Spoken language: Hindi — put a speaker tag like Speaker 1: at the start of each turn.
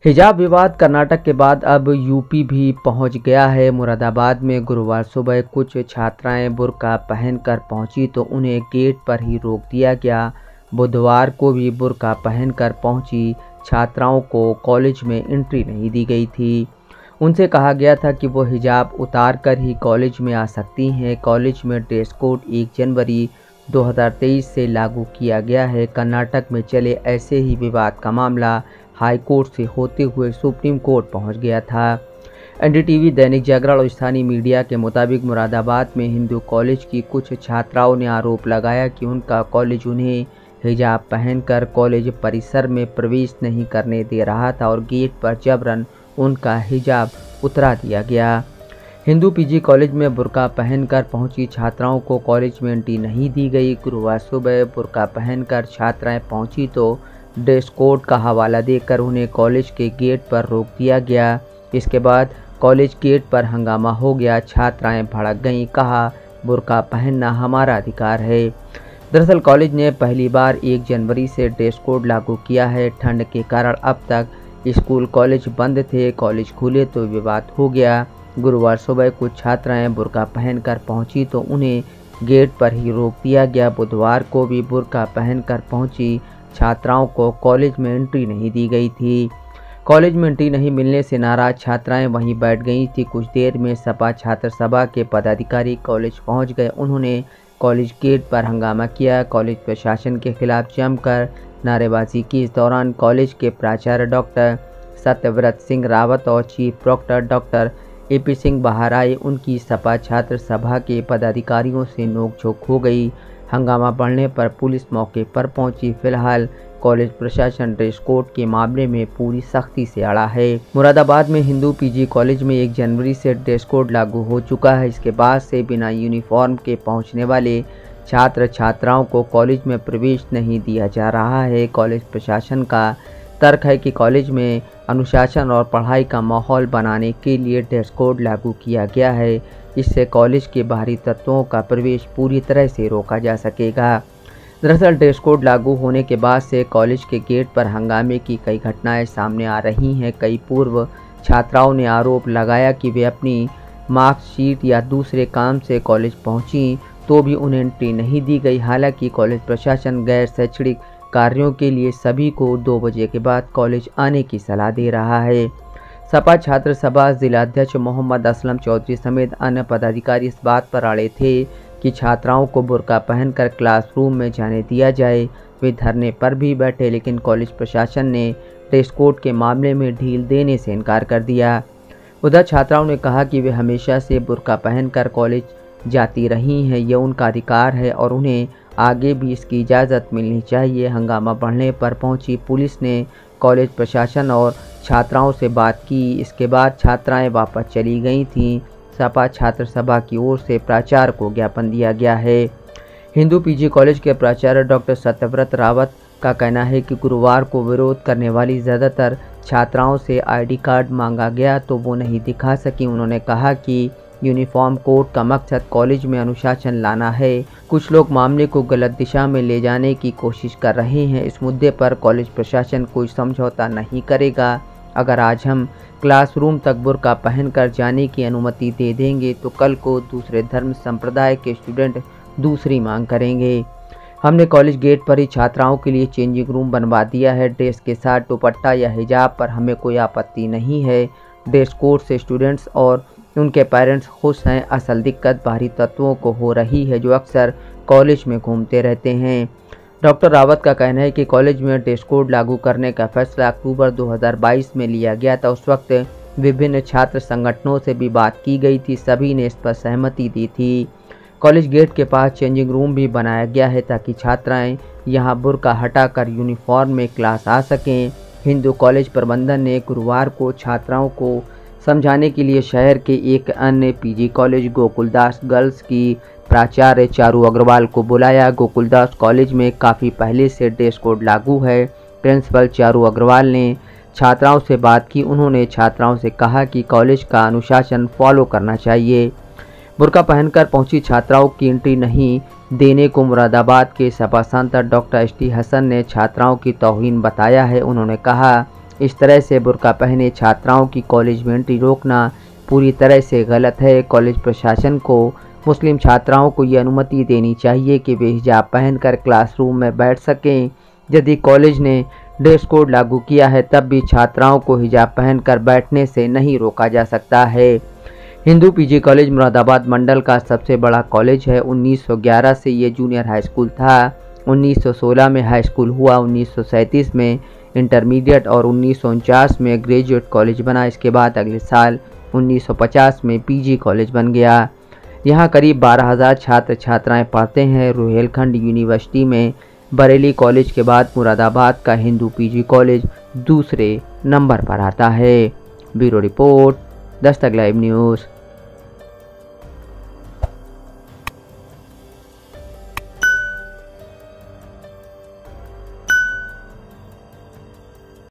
Speaker 1: हिजाब विवाद कर्नाटक के बाद अब यूपी भी पहुंच गया है। मुरादाबाद में गुरुवार सुबह कुछ छात्राएं बुर्का पहनकर पहुंची तो उन्हें गेट पर ही रोक दिया गया। बुधवार को भी बुर्का पहनकर पहुंची छात्राओं को कॉलेज में एंट्री नहीं दी गई थी। उनसे कहा गया था कि वो हिजाब उतार कर ही कॉलेज में आ सकती हैं। कॉलेज में ड्रेस कोड 1 जनवरी 2023 से लागू किया गया है। कर्नाटक में चले ऐसे ही विवाद का मामला हाई कोर्ट से होते हुए सुप्रीम कोर्ट पहुंच गया था। एनडीटीवी, दैनिक जागरण और स्थानीय मीडिया के मुताबिक मुरादाबाद में हिंदू कॉलेज की कुछ छात्राओं ने आरोप लगाया कि उनका कॉलेज उन्हें हिजाब पहनकर कॉलेज परिसर में प्रवेश नहीं करने दे रहा था और गेट पर जबरन उनका हिजाब उतरा दिया गया। हिंदू पीजी कॉलेज में बुर्का पहनकर पहुंची छात्राओं को कॉलेज में एंट्री नहीं दी गई। गुरुवार सुबह बुर्का पहनकर छात्राएं पहुंची तो ड्रेस कोड का हवाला देकर उन्हें कॉलेज के गेट पर रोक दिया गया। इसके बाद कॉलेज गेट पर हंगामा हो गया। छात्राएं भड़क गईं, कहा बुर्का पहनना हमारा अधिकार है। दरअसल कॉलेज ने पहली बार 1 जनवरी से ड्रेस कोड लागू किया है। ठंड के कारण अब तक स्कूल कॉलेज बंद थे। कॉलेज खुले तो विवाद हो गया। गुरुवार सुबह कुछ छात्राएं बुर्का पहनकर पहुंची तो उन्हें गेट पर ही रोक दिया गया। बुधवार को भी बुर्का पहनकर पहुंची छात्राओं को कॉलेज में एंट्री नहीं दी गई थी। कॉलेज में एंट्री नहीं मिलने से नाराज छात्राएं वहीं बैठ गई थी। कुछ देर में सपा छात्र सभा के पदाधिकारी कॉलेज पहुंच गए। उन्होंने कॉलेज गेट पर हंगामा किया। कॉलेज प्रशासन के खिलाफ जमकर नारेबाजी की। इस दौरान कॉलेज के प्राचार्य डॉक्टर सत्यव्रत सिंह रावत और chief proctor doctor AP Singh बाहर आए। उनकी सपा छात्र सभा के पदाधिकारियों से नोकझोंक हो गई। हंगामा बढ़ने पर पुलिस मौके पर पहुंची। फिलहाल कॉलेज प्रशासन ड्रेस कोड के मामले में पूरी सख्ती से अड़ा है। मुरादाबाद में हिंदू पीजी कॉलेज में 1 जनवरी से ड्रेस कोड लागू हो चुका है। इसके बाद से बिना यूनिफॉर्म के पहुंचने वाले छात्र छात्राओं को कॉलेज में प्रवेश नहीं दिया जा रहा है। कॉलेज प्रशासन का तर्क है कि कॉलेज में अनुशासन और पढ़ाई का माहौल बनाने के लिए ड्रेस कोड लागू किया गया है। इससे कॉलेज के बाहरी तत्वों का प्रवेश पूरी तरह से रोका जा सकेगा। दरअसल ड्रेस कोड लागू होने के बाद से कॉलेज के गेट पर हंगामे की कई घटनाएं सामने आ रही हैं। कई पूर्व छात्राओं ने आरोप लगाया कि वे अपनी मार्कशीट या दूसरे काम से कॉलेज पहुंची तो भी उन्हें एंट्री नहीं दी गई। हालांकि कॉलेज प्रशासन गैर शैक्षणिक कार्यों के लिए सभी को 2 बजे के बाद कॉलेज आने की सलाह दे रहा है। सपा छात्र सभा जिलाध्यक्ष मोहम्मद असलम चौधरी समेत अन्य पदाधिकारी इस बात पर अड़े थे कि छात्राओं को बुर्का पहनकर क्लासरूम में जाने दिया जाए। वे धरने पर भी बैठे, लेकिन कॉलेज प्रशासन ने ड्रेस कोड के मामले में ढील देने से इनकार कर दिया। उधर छात्राओं ने कहा कि वे हमेशा से बुर्का पहनकर कॉलेज जाती रही हैं। यह उनका अधिकार है और उन्हें आगे भी इसकी इजाज़त मिलनी चाहिए। हंगामा बढ़ने पर पहुंची पुलिस ने कॉलेज प्रशासन और छात्राओं से बात की। इसके बाद छात्राएं वापस चली गई थीं। सपा छात्र सभा की ओर से प्राचार्य को ज्ञापन दिया गया है। हिंदू पीजी कॉलेज के प्राचार्य डॉक्टर सत्यव्रत रावत का कहना है कि गुरुवार को विरोध करने वाली ज़्यादातर छात्राओं से आईडी कार्ड मांगा गया तो वो नहीं दिखा सकी। उन्होंने कहा कि यूनिफॉर्म कोड का मकसद कॉलेज में अनुशासन लाना है। कुछ लोग मामले को गलत दिशा में ले जाने की कोशिश कर रहे हैं। इस मुद्दे पर कॉलेज प्रशासन कोई समझौता नहीं करेगा। अगर आज हम क्लासरूम तक बुर्का पहनकर जाने की अनुमति दे देंगे तो कल को दूसरे धर्म संप्रदाय के स्टूडेंट दूसरी मांग करेंगे। हमने कॉलेज गेट पर ही छात्राओं के लिए चेंजिंग रूम बनवा दिया है। ड्रेस के साथ दुपट्टा या हिजाब पर हमें कोई आपत्ति नहीं है। ड्रेस कोड से स्टूडेंट्स और उनके पेरेंट्स खुश हैं। असल दिक्कत बाहरी तत्वों को हो रही है जो अक्सर कॉलेज में घूमते रहते हैं। डॉक्टर रावत का कहना है कि कॉलेज में ड्रेस कोड लागू करने का फैसला अक्टूबर 2022 में लिया गया था। उस वक्त विभिन्न छात्र संगठनों से भी बात की गई थी। सभी ने इस पर सहमति दी थी। कॉलेज गेट के पास चेंजिंग रूम भी बनाया गया है ताकि छात्राएं यहां बुर्का हटाकर यूनिफॉर्म में क्लास आ सकें। हिंदू कॉलेज प्रबंधन ने गुरुवार को छात्राओं को समझाने के लिए शहर के एक अन्य पीजी कॉलेज गोकुलदास गर्ल्स की प्राचार्य चारू अग्रवाल को बुलाया। गोकुलदास कॉलेज में काफ़ी पहले से ड्रेस कोड लागू है। प्रिंसिपल चारू अग्रवाल ने छात्राओं से बात की। उन्होंने छात्राओं से कहा कि कॉलेज का अनुशासन फॉलो करना चाहिए। बुर्का पहनकर पहुंची छात्राओं की एंट्री नहीं देने को मुरादाबाद के सपा सांसद डॉक्टर एसटी हसन ने छात्राओं की तौहीन बताया है। उन्होंने कहा इस तरह से बुर्का पहने छात्राओं की कॉलेज में एंट्री रोकना पूरी तरह से गलत है। कॉलेज प्रशासन को मुस्लिम छात्राओं को ये अनुमति देनी चाहिए कि वे हिजाब पहनकर क्लासरूम में बैठ सकें। यदि कॉलेज ने ड्रेस कोड लागू किया है तब भी छात्राओं को हिजाब पहनकर बैठने से नहीं रोका जा सकता है। हिंदू पीजी कॉलेज मुरादाबाद मंडल का सबसे बड़ा कॉलेज है। 1911 से ये जूनियर हाई स्कूल था। 1916 में हाई स्कूल हुआ, 1937 में इंटरमीडिएट और 1949 में ग्रेजुएट कॉलेज बना। इसके बाद अगले साल 1950 में पीजी कॉलेज बन गया। यहाँ करीब 12,000 छात्र छात्राएं पढ़ते हैं। रुहेलखंड यूनिवर्सिटी में बरेली कॉलेज के बाद मुरादाबाद का हिंदू पीजी कॉलेज दूसरे नंबर पर आता है। Bureau report, Dastak live news.